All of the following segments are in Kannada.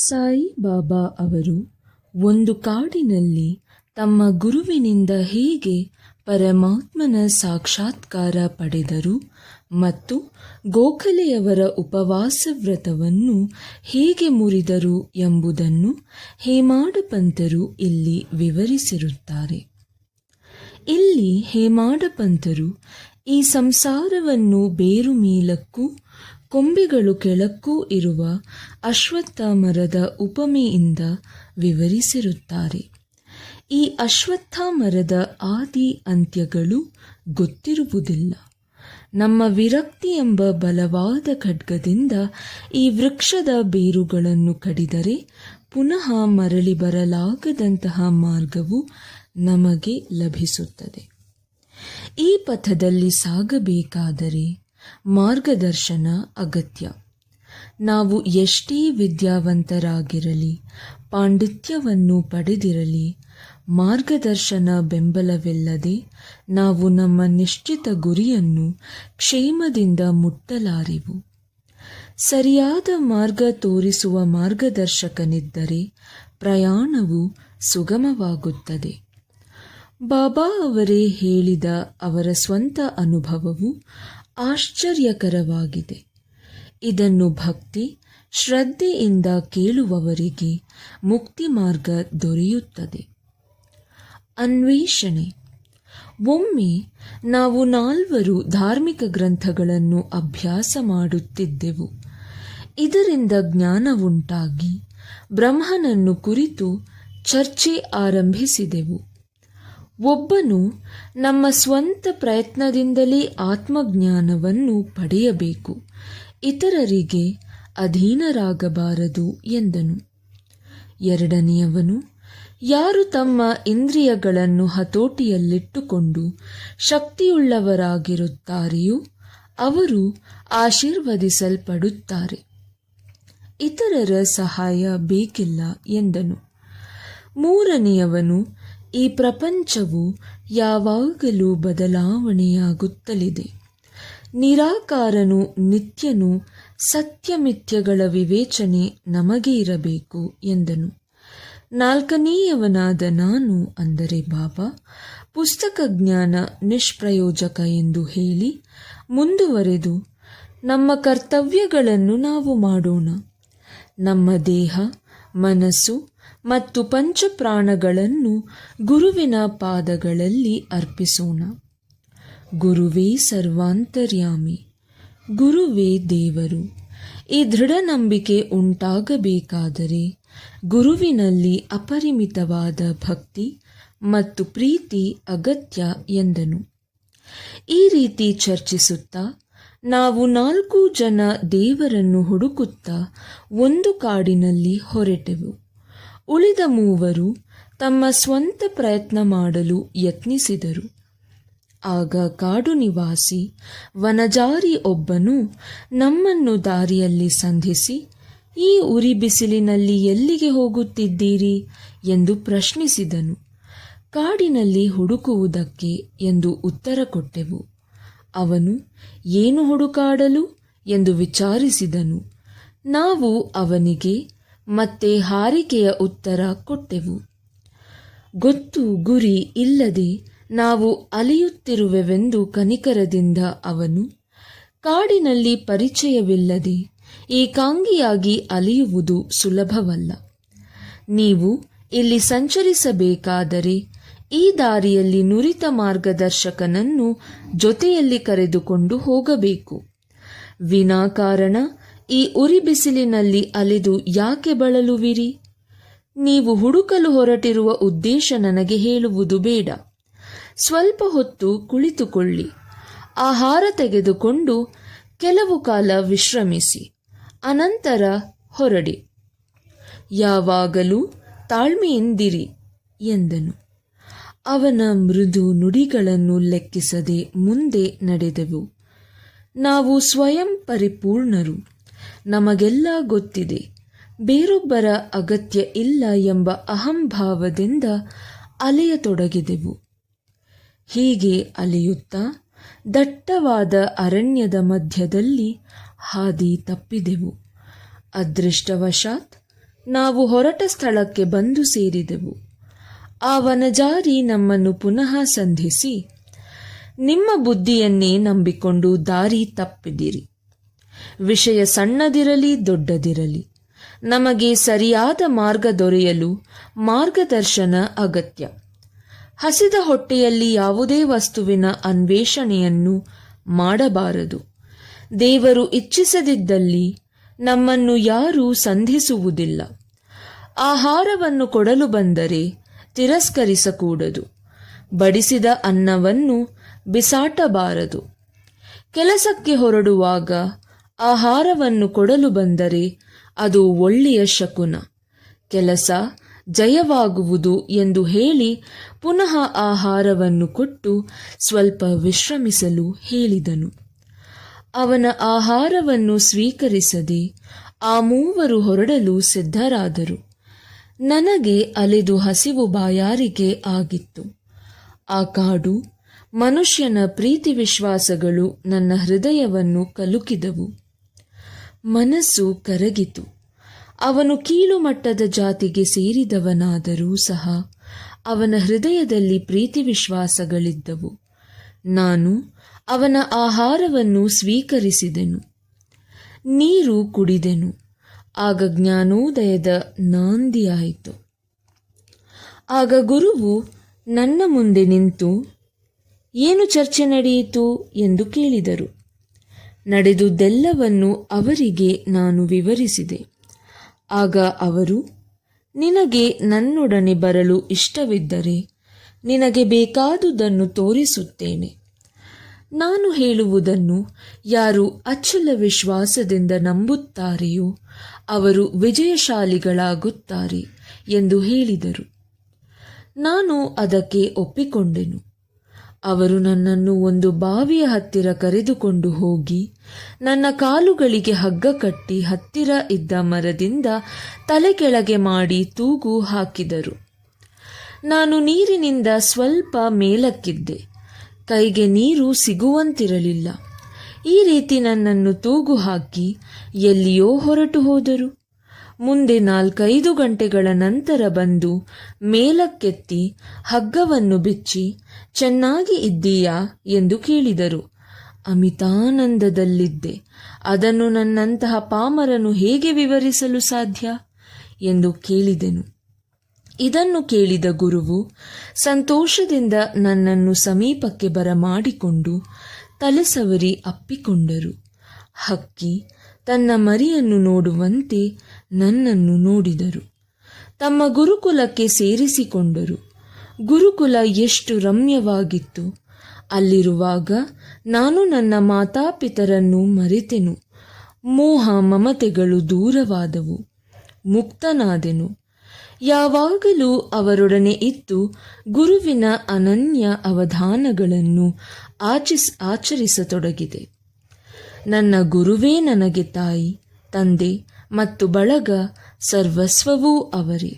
ಸಾಯಿ ಬಾಬಾ ಅವರು ಒಂದು ಕಾಡಿನಲ್ಲಿ ತಮ್ಮ ಗುರುವಿನಿಂದ ಹೇಗೆ ಪರಮಾತ್ಮನ ಸಾಕ್ಷಾತ್ಕಾರ ಪಡೆದರು ಮತ್ತು ಗೋಖಲೆಯವರ ಉಪವಾಸ ವ್ರತವನ್ನು ಹೇಗೆ ಮುರಿದರು ಎಂಬುದನ್ನು ಹೇಮಾಡ ಪಂತರು ಇಲ್ಲಿ ವಿವರಿಸಿರುತ್ತಾರೆ. ಇಲ್ಲಿ ಹೇಮಾಡ ಪಂತರು ಈ ಸಂಸಾರವನ್ನು ಬೇರು ಮೇಲಕ್ಕೂ ಕೊಂಬೆಗಳು ಕೆಳಕ್ಕೂ ಇರುವ ಅಶ್ವತ್ಥ ಮರದ ಉಪಮೆಯಿಂದ ವಿವರಿಸಿರುತ್ತಾರೆ. ಈ ಅಶ್ವತ್ಥ ಮರದ ಆದಿ ಅಂತ್ಯಗಳು ಗೊತ್ತಿರುವುದಿಲ್ಲ. ನಮ್ಮ ವಿರಕ್ತಿ ಎಂಬ ಬಲವಾದ ಖಡ್ಗದಿಂದ ಈ ವೃಕ್ಷದ ಬೇರುಗಳನ್ನು ಕಡಿದರೆ ಪುನಃ ಮರಳಿ ಬರಲಾಗದಂತಹ ಮಾರ್ಗವು ನಮಗೆ ಲಭಿಸುತ್ತದೆ. ಈ ಪಥದಲ್ಲಿ ಸಾಗಬೇಕಾದರೆ ಮಾರ್ಗದರ್ಶನ ಅಗತ್ಯ. ನಾವು ಎಷ್ಟೇ ವಿದ್ಯಾವಂತರಾಗಿರಲಿ, ಪಾಂಡಿತ್ಯವನ್ನು ಪಡೆದಿರಲಿ, ಮಾರ್ಗದರ್ಶನ ಬೆಂಬಲವಿಲ್ಲದೆ ನಾವು ನಮ್ಮ ನಿಶ್ಚಿತ ಗುರಿಯನ್ನು ಕ್ಷೇಮದಿಂದ ಮುಟ್ಟಲಾರೆವು. ಸರಿಯಾದ ಮಾರ್ಗ ತೋರಿಸುವ ಮಾರ್ಗದರ್ಶಕನಿದ್ದರೆ ಪ್ರಯಾಣವು ಸುಗಮವಾಗುತ್ತದೆ. ಬಾಬಾ ಅವರೇ ಹೇಳಿದ ಅವರ ಸ್ವಂತ ಅನುಭವವು ಆಶ್ಚರ್ಯಕರವಾಗಿದೆ. ಇದನ್ನು ಭಕ್ತಿ ಶ್ರದ್ಧೆಯಿಂದ ಕೇಳುವವರಿಗೆ ಮುಕ್ತಿ ಮಾರ್ಗ ದೊರೆಯುತ್ತದೆ. ಅನ್ವೇಷಣೆ. ಒಮ್ಮೆ ನಾವು 4 ಧಾರ್ಮಿಕ ಗ್ರಂಥಗಳನ್ನು ಅಭ್ಯಾಸ ಮಾಡುತ್ತಿದ್ದೆವು. ಇದರಿಂದ ಜ್ಞಾನವುಂಟಾಗಿ ಬ್ರಹ್ಮನನ್ನು ಕುರಿತು ಚರ್ಚೆ ಆರಂಭಿಸಿದೆವು. ಒಬ್ಬನು ನಮ್ಮ ಸ್ವಂತ ಪ್ರಯತ್ನದಿಂದಲೇ ಆತ್ಮಜ್ಞಾನವನ್ನು ಪಡೆಯಬೇಕು, ಇತರರಿಗೆ ಅಧೀನರಾಗಬಾರದು ಎಂದನು. ಎರಡನೆಯವನು, ಯಾರು ತಮ್ಮ ಇಂದ್ರಿಯಗಳನ್ನು ಹತೋಟಿಯಲ್ಲಿಟ್ಟುಕೊಂಡು ಶಕ್ತಿಯುಳ್ಳವರಾಗಿರುತ್ತಾರೆಯೋ ಅವರು ಆಶೀರ್ವದಿಸಲ್ಪಡುತ್ತಾರೆ, ಇತರರ ಸಹಾಯ ಬೇಕಿಲ್ಲ ಎಂದನು. ಮೂರನೆಯವನು, ಈ ಪ್ರಪಂಚವು ಯಾವಾಗಲೂ ಬದಲಾವಣೆಯಾಗುತ್ತಲಿದೆ, ನಿರಾಕಾರನು ನಿತ್ಯನು, ಸತ್ಯಮಿಥ್ಯಗಳ ವಿವೇಚನೆ ನಮಗೆ ಇರಬೇಕು ಎಂದನು. ನಾಲ್ಕನೆಯವನಾದ ನಾನು, ಅಂದರೆ ಬಾಬಾ, ಪುಸ್ತಕ ಜ್ಞಾನ ನಿಷ್ಪ್ರಯೋಜಕ ಎಂದು ಹೇಳಿ ಮುಂದುವರೆದು, ನಮ್ಮ ಕರ್ತವ್ಯಗಳನ್ನು ನಾವು ಮಾಡೋಣ. ನಮ್ಮ ದೇಹ, ಮನಸ್ಸು ಮತ್ತು ಪಂಚಪ್ರಾಣಗಳನ್ನು ಗುರುವಿನ ಪಾದಗಳಲ್ಲಿ ಅರ್ಪಿಸೋಣ. ಗುರುವೇ ಸರ್ವಾಂತರ್ಯಾಮಿ, ಗುರುವೇ ದೇವರು. ಈ ದೃಢ ನಂಬಿಕೆ ಉಂಟಾಗಬೇಕಾದರೆ ಗುರುವಿನಲ್ಲಿ ಅಪರಿಮಿತವಾದ ಭಕ್ತಿ ಮತ್ತು ಪ್ರೀತಿ ಅಗತ್ಯ ಎಂದನು. ಈ ರೀತಿ ಚರ್ಚಿಸುತ್ತಾ ನಾವು 4 ಜನ ದೇವರನ್ನು ಹುಡುಕುತ್ತಾ ಒಂದು ಕಾಡಿನಲ್ಲಿ ಹೊರಟೆವು. ಉಳಿದ 3 ತಮ್ಮ ಸ್ವಂತ ಪ್ರಯತ್ನ ಮಾಡಲು ಯತ್ನಿಸಿದರು. ಆಗ ಕಾಡು ನಿವಾಸಿ ವನಜಾರಿ ಒಬ್ಬನು ನಮ್ಮನ್ನು ದಾರಿಯಲ್ಲಿ ಸಂಧಿಸಿ, ಈ ಉರಿ ಬಿಸಿಲಿನಲ್ಲಿ ಎಲ್ಲಿಗೆ ಹೋಗುತ್ತಿದ್ದೀರಿ ಎಂದು ಪ್ರಶ್ನಿಸಿದನು. ಕಾಡಿನಲ್ಲಿ ಹುಡುಕುವುದಕ್ಕೆ ಎಂದು ಉತ್ತರ ಕೊಟ್ಟೆವು. ಅವನು, ಏನು ಹುಡುಕಾಡಲು ಎಂದು ವಿಚಾರಿಸಿದನು. ನಾವು ಅವನಿಗೆ ಮತ್ತೆ ಹಾರಿಕೆಯ ಉತ್ತರ ಕೊಟ್ಟೆವು. ಗೊತ್ತು ಗುರಿ ಇಲ್ಲದೆ ನಾವು ಅಲೆಯುತ್ತಿರುವೆವೆಂದು ಕನಿಕರದಿಂದ ಅವನು, ಕಾಡಿನಲ್ಲಿ ಪರಿಚಯವಿಲ್ಲದೆ ಏಕಾಂಗಿಯಾಗಿ ಅಲೆಯುವುದು ಸುಲಭವಲ್ಲ. ನೀವು ಇಲ್ಲಿ ಸಂಚರಿಸಬೇಕಾದರೆ ಈ ದಾರಿಯಲ್ಲಿ ನುರಿತ ಮಾರ್ಗದರ್ಶಕನನ್ನು ಜೊತೆಯಲ್ಲಿ ಕರೆದುಕೊಂಡು ಹೋಗಬೇಕು. ವಿನಾಕಾರಣ ಈ ಉರಿ ಬಿಸಿಲಿನಲ್ಲಿ ಅಲೆದು ಯಾಕೆ ಬಳಲುವಿರಿ? ನೀವು ಹುಡುಕಲು ಹೊರಟಿರುವ ಉದ್ದೇಶ ನನಗೆ ಹೇಳುವುದು ಬೇಡ. ಸ್ವಲ್ಪ ಹೊತ್ತು ಕುಳಿತುಕೊಳ್ಳಿ, ಆಹಾರ ತೆಗೆದುಕೊಂಡು ಕೆಲವು ಕಾಲ ವಿಶ್ರಮಿಸಿ, ಅನಂತರ ಹೊರಡಿ. ಯಾವಾಗಲೂ ತಾಳ್ಮೆಯಿಂದಿರಿ ಎಂದನು. ಅವನ ಮೃದು ನುಡಿಗಳನ್ನು ಲೆಕ್ಕಿಸದೆ ಮುಂದೆ ನಡೆದೆವು. ನಾವು ಸ್ವಯಂ ಪರಿಪೂರ್ಣರು, ನಮಗೆಲ್ಲ ಗೊತ್ತಿದೆ, ಬೇರೊಬ್ಬರ ಅಗತ್ಯ ಇಲ್ಲ ಎಂಬ ಅಹಂಭಾವದಿಂದ ಅಲೆಯತೊಡಗಿದೆವು. ಹೀಗೆ ಅಲೆಯುತ್ತಾ ದಟ್ಟವಾದ ಅರಣ್ಯದ ಮಧ್ಯದಲ್ಲಿ ಹಾದಿ ತಪ್ಪಿದೆವು. ಅದೃಷ್ಟವಶಾತ್ ನಾವು ಹೊರಟ ಸ್ಥಳಕ್ಕೆ ಬಂದು ಸೇರಿದೆವು. ಆ ವನಜಾರಿ ನಮ್ಮನ್ನು ಪುನಃ ಸಂಧಿಸಿ, ನಿಮ್ಮ ಬುದ್ಧಿಯನ್ನೇ ನಂಬಿಕೊಂಡು ದಾರಿ ತಪ್ಪಿದಿರಿ. ವಿಷಯ ಸಣ್ಣದಿರಲಿ ದೊಡ್ಡದಿರಲಿ, ನಮಗೆ ಸರಿಯಾದ ಮಾರ್ಗ ದೊರೆಯಲು ಮಾರ್ಗದರ್ಶನ ಅಗತ್ಯ. ಹಸಿದ ಹೊಟ್ಟೆಯಲ್ಲಿ ಯಾವುದೇ ವಸ್ತುವಿನ ಅನ್ವೇಷಣೆಯನ್ನು ಮಾಡಬಾರದು. ದೇವರು ಇಚ್ಛಿಸದಿದ್ದಲ್ಲಿ ನಮ್ಮನ್ನು ಯಾರೂ ಸಂಧಿಸುವುದಿಲ್ಲ. ಆಹಾರವನ್ನು ಕೊಡಲು ಬಂದರೆ ತಿರಸ್ಕರಿಸಕೂಡದು. ಬಡಿಸಿದ ಅನ್ನವನ್ನು ಬಿಸಾಟಬಾರದು. ಕೆಲಸಕ್ಕೆ ಹೊರಡುವಾಗ ಆಹಾರವನ್ನು ಕೊಡಲು ಬಂದರೆ ಅದು ಒಳ್ಳೆಯ ಶಕುನ. ಕೆಲಸ ಜಯವಾಗುವುದು ಎಂದು ಹೇಳಿ ಪುನಃ ಆಹಾರವನ್ನು ಕೊಟ್ಟು ಸ್ವಲ್ಪ ವಿಶ್ರಮಿಸಲು ಹೇಳಿದನು. ಅವನ ಆಹಾರವನ್ನು ಸ್ವೀಕರಿಸದೆ ಆ ಮೂವರು ಹೊರಡಲು ಸಿದ್ಧರಾದರು. ನನಗೆ ಅಲೆದು ಹಸಿವು ಬಾಯಾರಿಕೆ ಆಗಿತ್ತು. ಆ ಕಾಡು, ಮನುಷ್ಯನ ಪ್ರೀತಿ ವಿಶ್ವಾಸಗಳು ನನ್ನ ಹೃದಯವನ್ನು ಕಲುಕಿದವು. ಮನಸ್ಸು ಕರಗಿತು. ಅವನು ಕೀಳು ಮಟ್ಟದ ಜಾತಿಗೆ ಸೇರಿದವನಾದರೂ ಸಹ ಅವನ ಹೃದಯದಲ್ಲಿ ಪ್ರೀತಿ ವಿಶ್ವಾಸಗಳಿದ್ದವು. ನಾನು ಅವನ ಆಹಾರವನ್ನು ಸ್ವೀಕರಿಸಿದೆನು, ನೀರು ಕುಡಿದೆನು. ಆಗ ಜ್ಞಾನೋದಯದ ನಾಂದಿಯಾಯಿತು. ಆಗ ಗುರುವು ನನ್ನ ಮುಂದೆ ನಿಂತು, ಏನು ಚರ್ಚೆ ನಡೆಯಿತು ಎಂದು ಕೇಳಿದರು. ನಡೆದುದೆಲ್ಲವನ್ನು ಅವರಿಗೆ ನಾನು ವಿವರಿಸಿದೆ. ಆಗ ಅವರು, ನಿನಗೆ ನನ್ನೊಡನೆ ಬರಲು ಇಷ್ಟವಿದ್ದರೆ ನಿನಗೆ ಬೇಕಾದುದನ್ನು ತೋರಿಸುತ್ತೇನೆ. ನಾನು ಹೇಳುವುದನ್ನು ಯಾರು ಅಚಲ ವಿಶ್ವಾಸದಿಂದ ನಂಬುತ್ತಾರೆಯೋ ಅವರು ವಿಜಯಶಾಲಿಗಳಾಗುತ್ತಾರೆ ಎಂದು ಹೇಳಿದರು. ನಾನು ಅದಕ್ಕೆ ಒಪ್ಪಿಕೊಂಡೆನು. ಅವರು ನನ್ನನ್ನು ಒಂದು ಬಾವಿಯ ಹತ್ತಿರ ಕರೆದುಕೊಂಡು ಹೋಗಿ ನನ್ನ ಕಾಲುಗಳಿಗೆ ಹಗ್ಗ ಕಟ್ಟಿ ಹತ್ತಿರ ಇದ್ದ ಮರದಿಂದ ತಲೆ ಕೆಳಗೆ ಮಾಡಿ ತೂಗು ಹಾಕಿದರು. ನಾನು ನೀರಿನಿಂದ ಸ್ವಲ್ಪ ಮೇಲಕ್ಕಿದ್ದೆ. ಕೈಗೆ ನೀರು ಸಿಗುವಂತಿರಲಿಲ್ಲ. ಈ ರೀತಿ ನನ್ನನ್ನು ತೂಗು ಹಾಕಿ ಎಲ್ಲಿಯೋ ಹೊರಟು ಹೋದರು. ಮುಂದೆ 4-5 ಗಂಟೆಗಳ ನಂತರ ಬಂದು ಮೇಲಕ್ಕೆತ್ತಿ ಹಗ್ಗವನ್ನು ಬಿಚ್ಚಿ, ಚೆನ್ನಾಗಿ ಇದ್ದೀಯಾ ಎಂದು ಕೇಳಿದರು. ಅಮಿತಾನಂದದಲ್ಲಿದ್ದೆ. ಅದನ್ನು ನನ್ನಂತಹ ಪಾಮರನು ಹೇಗೆ ವಿವರಿಸಲು ಸಾಧ್ಯ ಎಂದು ಕೇಳಿದೆನು. ಇದನ್ನು ಕೇಳಿದ ಗುರುವು ಸಂತೋಷದಿಂದ ನನ್ನನ್ನು ಸಮೀಪಕ್ಕೆ ಬರಮಾಡಿಕೊಂಡು ತಲೆ ಸವರಿ ಅಪ್ಪಿಕೊಂಡರು. ಹಕ್ಕಿ ತನ್ನ ಮರಿಯನ್ನು ನೋಡುವಂತೆ ನನ್ನನ್ನು ನೋಡಿದರು. ತಮ್ಮ ಗುರುಕುಲಕ್ಕೆ ಸೇರಿಸಿಕೊಂಡರು. ಗುರುಕುಲ ಎಷ್ಟು ರಮ್ಯವಾಗಿತ್ತು! ಅಲ್ಲಿರುವಾಗ ನಾನು ನನ್ನ ಮಾತಾಪಿತರನ್ನು ಮರೆತೆನು. ಮೋಹ ಮಮತೆಗಳು ದೂರವಾದವು. ಮುಕ್ತನಾದೆನು. ಯಾವಾಗಲೂ ಅವರೊಡನೆ ಇದ್ದು ಗುರುವಿನ ಅನನ್ಯ ಅವಧಾನಗಳನ್ನು ಆಚರಿಸತೊಡಗಿದೆ. ನನ್ನ ಗುರುವೇ ನನಗೆ ತಾಯಿ, ತಂದೆ ಮತ್ತು ಬಳಗ, ಸರ್ವಸ್ವವೂ ಅವರೇ.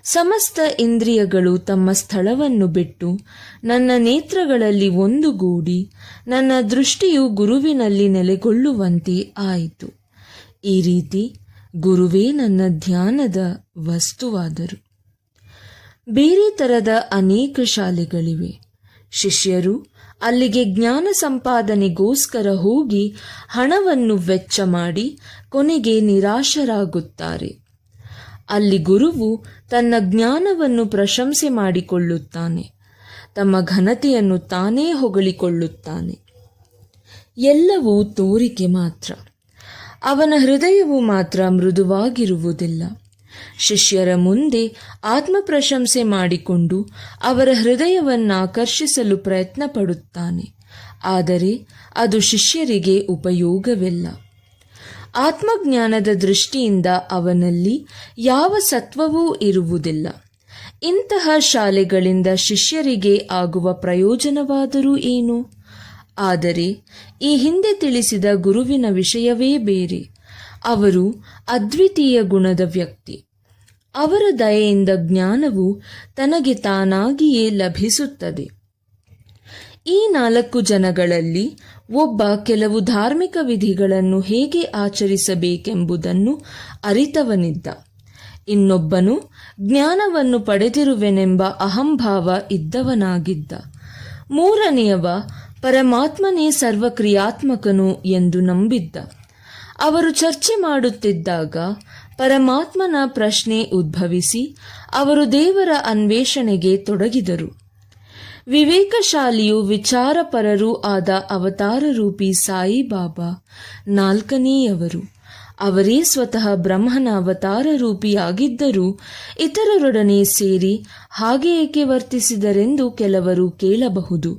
ಸಮಸ್ತ ಇಂದ್ರಿಯಗಳು ತಮ್ಮ ಸ್ಥಳವನ್ನು ಬಿಟ್ಟು ನನ್ನ ನೇತ್ರಗಳಲ್ಲಿ ಒಂದುಗೂಡಿ ನನ್ನ ದೃಷ್ಟಿಯು ಗುರುವಿನಲ್ಲಿ ನೆಲೆಗೊಳ್ಳುವಂತೆ ಆಯಿತು. ಈ ರೀತಿ ಗುರುವೇ ನನ್ನ ಧ್ಯಾನದ ವಸ್ತುವಾದರು. ಬೇರೆ ತರದ ಅನೇಕ ಶಾಲೆಗಳಿವೆ. ಶಿಷ್ಯರು ಅಲ್ಲಿಗೆ ಜ್ಞಾನ ಸಂಪಾದನೆಗೋಸ್ಕರ ಹೋಗಿ ಹಣವನ್ನು ವೆಚ್ಚ ಮಾಡಿ ಕೊನೆಗೆ ನಿರಾಶರಾಗುತ್ತಾರೆ. ಅಲ್ಲಿ ಗುರುವು ತನ್ನ ಜ್ಞಾನವನ್ನು ಪ್ರಶಂಸೆ ಮಾಡಿಕೊಳ್ಳುತ್ತಾನೆ. ತಮ್ಮ ಘನತೆಯನ್ನು ತಾನೇ ಹೊಗಳಿಕೊಳ್ಳುತ್ತಾನೆ. ಎಲ್ಲವೂ ತೋರಿಕೆ ಮಾತ್ರ. ಅವನ ಹೃದಯವು ಮಾತ್ರ ಮೃದುವಾಗಿರುವುದಿಲ್ಲ. ಶಿಷ್ಯರ ಮುಂದೆ ಆತ್ಮ ಪ್ರಶಂಸೆ ಮಾಡಿಕೊಂಡು ಅವರ ಹೃದಯವನ್ನಾಕರ್ಷಿಸಲು ಪ್ರಯತ್ನ ಪಡುತ್ತಾನೆ. ಆದರೆ ಅದು ಶಿಷ್ಯರಿಗೆ ಉಪಯೋಗವಿಲ್ಲ. ಆತ್ಮಜ್ಞಾನದ ದೃಷ್ಟಿಯಿಂದ ಅವನಲ್ಲಿ ಯಾವ ಸತ್ವವೂ ಇರುವುದಿಲ್ಲ. ಇಂತಹ ಶಾಲೆಗಳಿಂದ ಶಿಷ್ಯರಿಗೆ ಆಗುವ ಪ್ರಯೋಜನವಾದರೂ ಏನು? ಆದರೆ ಈ ಹಿಂದೆ ತಿಳಿಸಿದ ಗುರುವಿನ ವಿಷಯವೇ ಬೇರೆ. ಅವರು ಅದ್ವಿತೀಯ ಗುಣದ ವ್ಯಕ್ತಿ. ಅವರ ದಯೆಯಿಂದ ಜ್ಞಾನವು ತನಗೆ ತಾನಾಗಿಯೇ ಲಭಿಸುತ್ತದೆ. ಈ 4 ಜನಗಳಲ್ಲಿ ಒಬ್ಬ ಕೆಲವು ಧಾರ್ಮಿಕ ವಿಧಿಗಳನ್ನು ಹೇಗೆ ಆಚರಿಸಬೇಕೆಂಬುದನ್ನು ಅರಿತವನಿದ್ದ. ಇನ್ನೊಬ್ಬನು ಜ್ಞಾನವನ್ನು ಪಡೆದಿರುವೆನೆಂಬ ಅಹಂಭಾವ ಇದ್ದವನಾಗಿದ್ದ. ಮೂರನೆಯವ ಪರಮಾತ್ಮನೇ ಸರ್ವಕ್ರಿಯಾತ್ಮಕನು ಎಂದು ನಂಬಿದ್ದ. ಅವರು ಚರ್ಚೆ ಮಾಡುತ್ತಿದ್ದಾಗ ಪರಮಾತ್ಮನ ಪ್ರಶ್ನೆ ಉದ್ಭವಿಸಿ ಅವರು ದೇವರ ಅನ್ವೇಷಣೆಗೆ ತೊಡಗಿದರು. ವಿವೇಕಶಾಲಿಯೂ ವಿಚಾರಪರರೂ ಆದ ಅವತಾರರೂಪಿ ಸಾಯಿಬಾಬಾ ನಾಲ್ಕನೆಯವರು. ಅವರೇ ಸ್ವತಃ ಬ್ರಹ್ಮನ ಅವತಾರ ರೂಪಿಯಾಗಿದ್ದರೂ ಇತರರೊಡನೆ ಸೇರಿ ಹಾಗೆ ಏಕೆ ವರ್ತಿಸಿದರೆಂದು ಕೆಲವರು ಕೇಳಬಹುದು.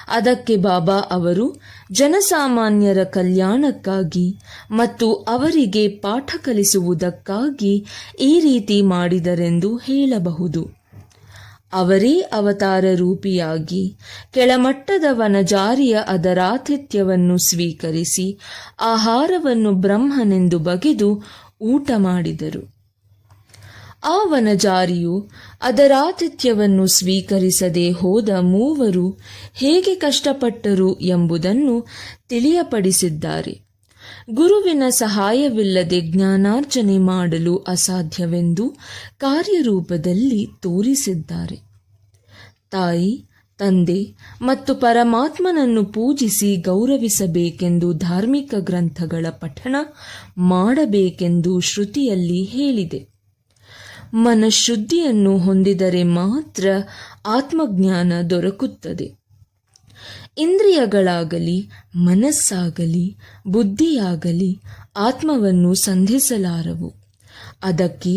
ಅದಕ್ಕೆ ಬಾಬಾ ಅವರು ಜನಸಾಮಾನ್ಯರ ಕಲ್ಯಾಣಕ್ಕಾಗಿ ಮತ್ತು ಅವರಿಗೆ ಪಾಠ ಕಲಿಸುವುದಕ್ಕಾಗಿ ಈ ರೀತಿ ಮಾಡಿದರೆಂದು ಹೇಳಬಹುದು. ಅವರೇ ಅವತಾರ ರೂಪಿಯಾಗಿ ಕೆಳಮಟ್ಟದ ವನಜಾರಿಯ ಅದರಾತಿಥ್ಯವನ್ನು ಸ್ವೀಕರಿಸಿ ಆಹಾರವನ್ನು ಬ್ರಹ್ಮನೆಂದು ಬಗೆದು ಊಟ ಮಾಡಿದರು. ಆ ವನಜಾರಿಯು ಅದರಾತಿಥ್ಯವನ್ನು ಸ್ವೀಕರಿಸದೆ ಹೋದ ಮೂವರು ಹೇಗೆ ಕಷ್ಟಪಟ್ಟರು ಎಂಬುದನ್ನು ತಿಳಿಯಪಡಿಸಿದ್ದಾರೆ. ಗುರುವಿನ ಸಹಾಯವಿಲ್ಲದೆ ಜ್ಞಾನಾರ್ಜನೆ ಮಾಡಲು ಅಸಾಧ್ಯವೆಂದು ಕಾರ್ಯರೂಪದಲ್ಲಿ ತೋರಿಸಿದ್ದಾರೆ. ತಾಯಿ, ತಂದೆ ಮತ್ತು ಪರಮಾತ್ಮನನ್ನು ಪೂಜಿಸಿ ಗೌರವಿಸಬೇಕೆಂದು ಧಾರ್ಮಿಕ ಗ್ರಂಥಗಳ ಪಠಣ ಮಾಡಬೇಕೆಂದು ಶ್ರುತಿಯಲ್ಲಿ ಹೇಳಿದೆ. ಮನಃಶುದ್ಧಿಯನ್ನು ಹೊಂದಿದರೆ ಮಾತ್ರ ಆತ್ಮಜ್ಞಾನ ದೊರಕುತ್ತದೆ. ಇಂದ್ರಿಯಗಳಾಗಲಿ ಮನಸ್ಸಾಗಲಿ ಬುದ್ಧಿಯಾಗಲಿ ಆತ್ಮವನ್ನು ಸಂಧಿಸಲಾರವು. ಅದಕ್ಕೆ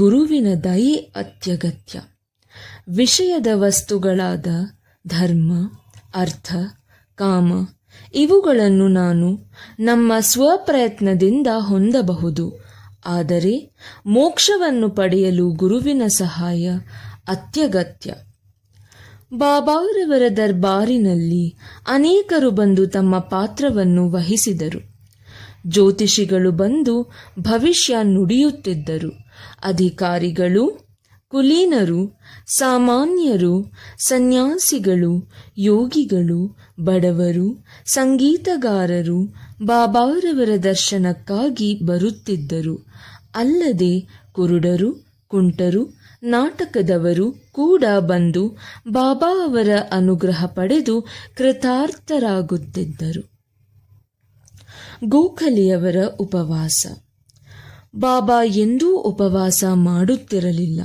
ಗುರುವಿನ ದಯೆ ಅತ್ಯಗತ್ಯ. ವಿಷಯದ ವಸ್ತುಗಳಾದ ಧರ್ಮ, ಅರ್ಥ, ಕಾಮ ಇವುಗಳನ್ನು ನಾನು ನಮ್ಮ ಸ್ವಪ್ರಯತ್ನದಿಂದ ಹೊಂದಬಹುದು. ಆದರೆ ಮೋಕ್ಷವನ್ನು ಪಡೆಯಲು ಗುರುವಿನ ಸಹಾಯ ಅತ್ಯಗತ್ಯ. ಬಾಬಾರವರ ದರ್ಬಾರಿನಲ್ಲಿ ಅನೇಕರು ಬಂದು ತಮ್ಮ ಪಾತ್ರವನ್ನು ವಹಿಸಿದರು. ಜ್ಯೋತಿಷಿಗಳು ಬಂದು ಭವಿಷ್ಯ ನುಡಿಯುತ್ತಿದ್ದರು. ಅಧಿಕಾರಿಗಳು, ಕುಲೀನರು, ಸಾಮಾನ್ಯರು, ಸನ್ಯಾಸಿಗಳು, ಯೋಗಿಗಳು, ಬಡವರು, ಸಂಗೀತಗಾರರು ಬಾಬಾರವರ ದರ್ಶನಕ್ಕಾಗಿ ಬರುತ್ತಿದ್ದರು. ಅಲ್ಲದೆ ಕುರುಡರು, ಕುಂಟರು, ನಾಟಕದವರು ಕೂಡ ಬಂದು ಬಾಬಾ ಅವರ ಅನುಗ್ರಹ ಪಡೆದು ಕೃತಾರ್ಥರಾಗುತ್ತಿದ್ದರು. ಗೋಖಲೆಯವರ ಉಪವಾಸ. ಬಾಬಾ ಎಂದೂ ಉಪವಾಸ ಮಾಡುತ್ತಿರಲಿಲ್ಲ.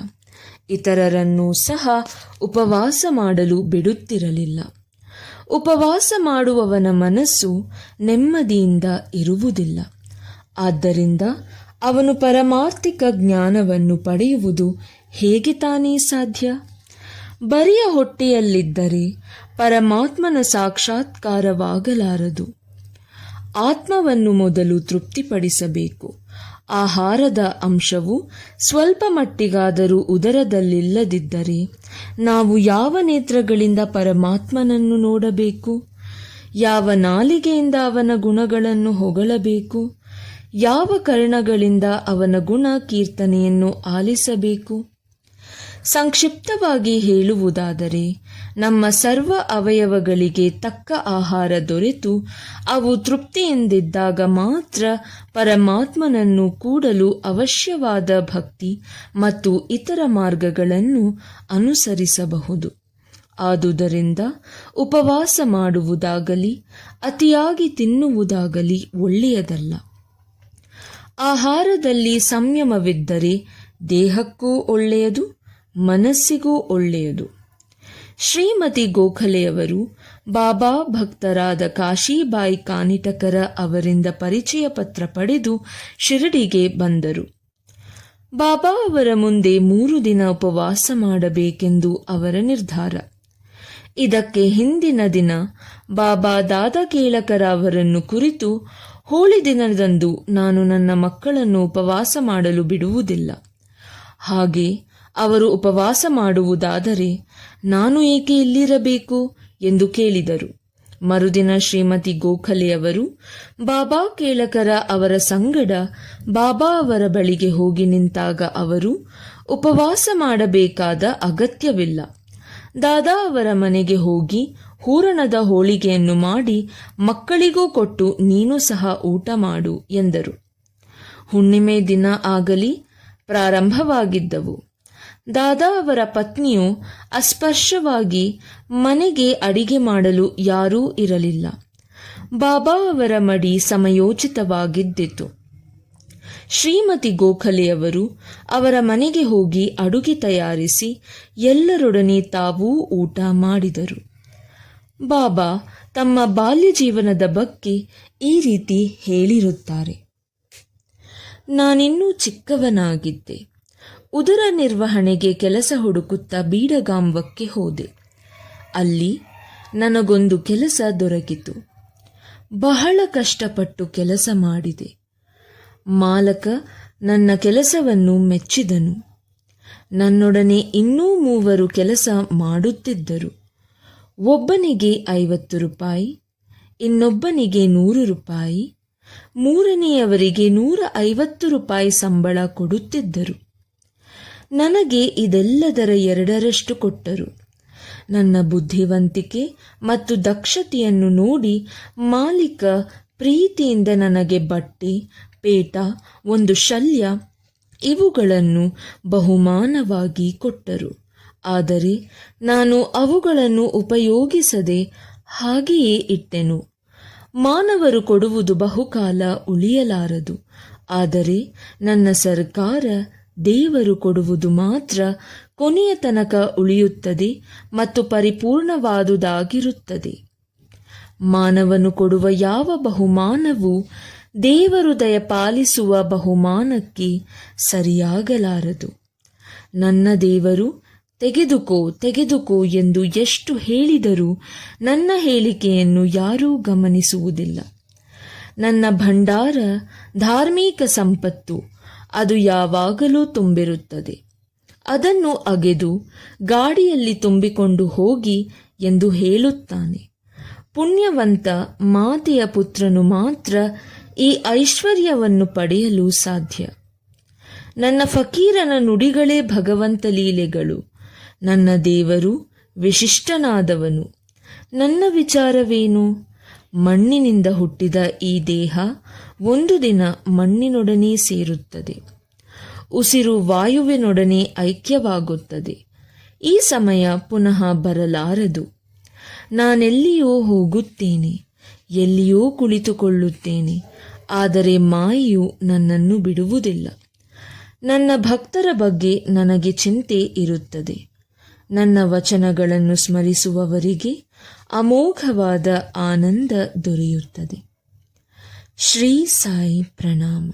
ಇತರರನ್ನೂ ಸಹ ಉಪವಾಸ ಮಾಡಲು ಬಿಡುತ್ತಿರಲಿಲ್ಲ. ಉಪವಾಸ ಮಾಡುವವನ ಮನಸ್ಸು ನೆಮ್ಮದಿಯಿಂದ ಇರುವುದಿಲ್ಲ. ಆದ್ದರಿಂದ ಅವನು ಪರಮಾರ್ಥಿಕ ಜ್ಞಾನವನ್ನು ಪಡೆಯುವುದು ಹೇಗೆ ತಾನೇ ಸಾಧ್ಯ? ಬರಿಯ ಹೊಟ್ಟೆಯಲ್ಲಿದ್ದರೆ ಪರಮಾತ್ಮನ ಸಾಕ್ಷಾತ್ಕಾರವಾಗಲಾರದು. ಆತ್ಮವನ್ನು ಮೊದಲು ತೃಪ್ತಿಪಡಿಸಬೇಕು. ಆಹಾರದ ಅಂಶವು ಸ್ವಲ್ಪ ಮಟ್ಟಿಗಾದರೂ ಉದರದಲ್ಲಿಲ್ಲದಿದ್ದರೆ ನಾವು ಯಾವ ನೇತ್ರಗಳಿಂದ ಪರಮಾತ್ಮನನ್ನು ನೋಡಬೇಕು? ಯಾವ ನಾಲಿಗೆಯಿಂದ ಅವನ ಗುಣಗಳನ್ನು ಹೊಗಳಬೇಕು? ಯಾವ ಕರ್ಣಗಳಿಂದ ಅವನ ಗುಣ ಕೀರ್ತನೆಯನ್ನು ಆಲಿಸಬೇಕು? ಸಂಕ್ಷಿಪ್ತವಾಗಿ ಹೇಳುವುದಾದರೆ, ನಮ್ಮ ಸರ್ವ ಅವಯವಗಳಿಗೆ ತಕ್ಕ ಆಹಾರ ದೊರೆತು ಅವು ತೃಪ್ತಿಯಿಂದಿದ್ದಾಗ ಮಾತ್ರ ಪರಮಾತ್ಮನನ್ನು ಕೂಡಲು ಅವಶ್ಯವಾದ ಭಕ್ತಿ ಮತ್ತು ಇತರ ಮಾರ್ಗಗಳನ್ನು ಅನುಸರಿಸಬಹುದು. ಆದುದರಿಂದ ಉಪವಾಸ ಮಾಡುವುದಾಗಲಿ ಅತಿಯಾಗಿ ತಿನ್ನುವುದಾಗಲಿ ಒಳ್ಳೆಯದಲ್ಲ. ಆಹಾರದಲ್ಲಿ ಸಂಯಮವಿದ್ದರೆ ದೇಹಕ್ಕೂ ಒಳ್ಳೆಯದು, ಮನಸ್ಸಿಗೂ ಒಳ್ಳೆಯದು. ಶ್ರೀಮತಿ ಗೋಖಲೆಯವರು ಬಾಬಾ ಭಕ್ತರಾದ ಕಾಶೀಬಾಯಿ ಕಾನಿಟಕರ ಅವರಿಂದ ಪರಿಚಯ ಪತ್ರ ಪಡೆದು ಶಿರಡಿಗೆ ಬಂದರು. ಬಾಬಾ ಅವರ ಮುಂದೆ 3 ದಿನ ಉಪವಾಸ ಮಾಡಬೇಕೆಂದು ಅವರ ನಿರ್ಧಾರ. ಇದಕ್ಕೆ ಹಿಂದಿನ ದಿನ ಬಾಬಾ ದಾದಾ ಕೇಳಕರ ಅವರನ್ನು ಕುರಿತು, ಹೋಳಿ ದಿನದಂದು ನಾನು ನನ್ನ ಮಕ್ಕಳನ್ನು ಉಪವಾಸ ಮಾಡಲು ಬಿಡುವುದಿಲ್ಲ. ಹಾಗೆ ಅವರು ಉಪವಾಸ ಮಾಡುವುದಾದರೆ ನಾನು ಏಕೆ ಇಲ್ಲಿರಬೇಕು ಎಂದು ಕೇಳಿದರು. ಮರುದಿನ ಶ್ರೀಮತಿ ಗೋಖಲೆಯವರು ಬಾಬಾ ಕೇಳಕರ ಅವರ ಸಂಗಡ ಬಾಬಾ ಅವರ ಬಳಿಗೆ ಹೋಗಿ ನಿಂತಾಗ ಅವರು, ಉಪವಾಸ ಮಾಡಬೇಕಾದ ಅಗತ್ಯವಿಲ್ಲ. ದಾದಾ ಅವರ ಮನೆಗೆ ಹೋಗಿ ಹೂರಣದ ಹೋಳಿಗೆಯನ್ನು ಮಾಡಿ ಮಕ್ಕಳಿಗೂ ಕೊಟ್ಟು ನೀನು ಸಹ ಊಟ ಮಾಡು ಎಂದರು. ಹುಣ್ಣಿಮೆ ದಿನ ಆಗಲಿ ಪ್ರಾರಂಭವಾಗಿದ್ದವು. ದಾದಾ ಅವರ ಪತ್ನಿಯು ಅಸ್ಪರ್ಶವಾಗಿ ಮನೆಗೆ ಅಡಿಗೆ ಮಾಡಲು ಯಾರೂ ಇರಲಿಲ್ಲ. ಬಾಬಾ ಅವರ ಮಡಿ ಸಮಯೋಚಿತವಾಗಿದ್ದಿತು. ಶ್ರೀಮತಿ ಗೋಖಲೆಯವರು ಅವರ ಮನೆಗೆ ಹೋಗಿ ಅಡುಗೆ ತಯಾರಿಸಿ ಎಲ್ಲರೊಡನೆ ತಾವೂ ಊಟ ಮಾಡಿದರು. ಬಾಬಾ ತಮ್ಮ ಬಾಲ್ಯ ಜೀವನದ ಬಗ್ಗೆ ಈ ರೀತಿ ಹೇಳಿರುತ್ತಾರೆ. ನಾನಿನ್ನೂ ಚಿಕ್ಕವನಾಗಿದ್ದೆ. ಉದರ ನಿರ್ವಹಣೆಗೆ ಕೆಲಸ ಹುಡುಕುತ್ತಾ ಬೀಡಗಾಂವಕ್ಕೆ ಹೋದೆ. ಅಲ್ಲಿ ನನಗೊಂದು ಕೆಲಸ ದೊರಕಿತು. ಬಹಳ ಕಷ್ಟಪಟ್ಟು ಕೆಲಸ ಮಾಡಿದೆ. ಮಾಲಕ ನನ್ನ ಕೆಲಸವನ್ನು ಮೆಚ್ಚಿದನು. ನನ್ನೊಡನೆ ಇನ್ನೂ 3 ಕೆಲಸ ಮಾಡುತ್ತಿದ್ದರು. ಒಬ್ಬನಿಗೆ 50 ರೂಪಾಯಿ, ಇನ್ನೊಬ್ಬನಿಗೆ 100 ರೂಪಾಯಿ, ಮೂರನೆಯವರಿಗೆ 150 ರೂಪಾಯಿ ಸಂಬಳ ಕೊಡುತ್ತಿದ್ದರು. ನನಗೆ ಇದೆಲ್ಲದರ 2ರಷ್ಟು ಕೊಟ್ಟರು. ನನ್ನ ಬುದ್ಧಿವಂತಿಕೆ ಮತ್ತು ದಕ್ಷತೆಯನ್ನು ನೋಡಿ ಮಾಲೀಕ ಪ್ರೀತಿಯಿಂದ ನನಗೆ ಬಟ್ಟೆ, ಪೇಟ, ಒಂದು ಶಲ್ಯ ಇವುಗಳನ್ನು ಬಹುಮಾನವಾಗಿ ಕೊಟ್ಟರು. ಆದರೆ ನಾನು ಅವುಗಳನ್ನು ಉಪಯೋಗಿಸದೆ ಹಾಗೆಯೇ ಇಟ್ಟೆನು. ಮಾನವರು ಕೊಡುವುದು ಬಹುಕಾಲ ಉಳಿಯಲಾರದು, ಆದರೆ ನನ್ನ ಸರ್ಕಾರ ದೇವರು ಕೊಡುವುದು ಮಾತ್ರ ಕೊನೆಯ ತನಕ ಉಳಿಯುತ್ತದೆ ಮತ್ತು ಪರಿಪೂರ್ಣವಾದುದಾಗಿರುತ್ತದೆ. ಮಾನವನು ಕೊಡುವ ಯಾವ ಬಹುಮಾನವೂ ದೇವರು ದಯಪಾಲಿಸುವ ಬಹುಮಾನಕ್ಕೆ ಸರಿಯಾಗಲಾರದು. ನನ್ನ ದೇವರು ತೆಗೆದುಕೋ ತೆಗೆದುಕೋ ಎಂದು ಎಷ್ಟು ಹೇಳಿದರೂ ನನ್ನ ಹೇಳಿಕೆಯನ್ನು ಯಾರೂ ಗಮನಿಸುವುದಿಲ್ಲ. ನನ್ನ ಭಂಡಾರ ಧಾರ್ಮಿಕ ಸಂಪತ್ತು, ಅದು ಯಾವಾಗಲೂ ತುಂಬಿರುತ್ತದೆ. ಅದನ್ನು ಅಗೆದು ಗಾಡಿಯಲ್ಲಿ ತುಂಬಿಕೊಂಡು ಹೋಗಿ ಎಂದು ಹೇಳುತ್ತಾನೆ. ಪುಣ್ಯವಂತ ಮಾತೆಯ ಪುತ್ರನು ಮಾತ್ರ ಈ ಐಶ್ವರ್ಯವನ್ನು ಪಡೆಯಲು ಸಾಧ್ಯ. ನನ್ನ ಫಕೀರನ ನುಡಿಗಳೇ ಭಗವಂತ ಲೀಲೆಗಳು. ನನ್ನ ದೇವರು ವಿಶಿಷ್ಟನಾದವನು. ನನ್ನ ವಿಚಾರವೇನು? ಮಣ್ಣಿನಿಂದ ಹುಟ್ಟಿದ ಈ ದೇಹ ಒಂದು ದಿನ ಮಣ್ಣಿನೊಡನೆ ಸೇರುತ್ತದೆ. ಉಸಿರು ವಾಯುವಿನೊಡನೆ ಐಕ್ಯವಾಗುತ್ತದೆ. ಈ ಸಮಯ ಪುನಃ ಬರಲಾರದು. ನಾನೆಲ್ಲಿಯೋ ಹೋಗುತ್ತೇನೆ, ಎಲ್ಲಿಯೋ ಕುಳಿತುಕೊಳ್ಳುತ್ತೇನೆ, ಆದರೆ ಮಾಯೆಯು ನನ್ನನ್ನು ಬಿಡುವುದಿಲ್ಲ. ನನ್ನ ಭಕ್ತರ ಬಗ್ಗೆ ನನಗೆ ಚಿಂತೆ ಇರುತ್ತದೆ. ನನ್ನ ವಚನಗಳನ್ನು ಸ್ಮರಿಸುವವರಿಗೆ ಅಮೋಘವಾದ ಆನಂದ ದೊರೆಯುತ್ತದೆ. ಶ್ರೀ ಸಾಯಿ ಪ್ರಣಾಮ.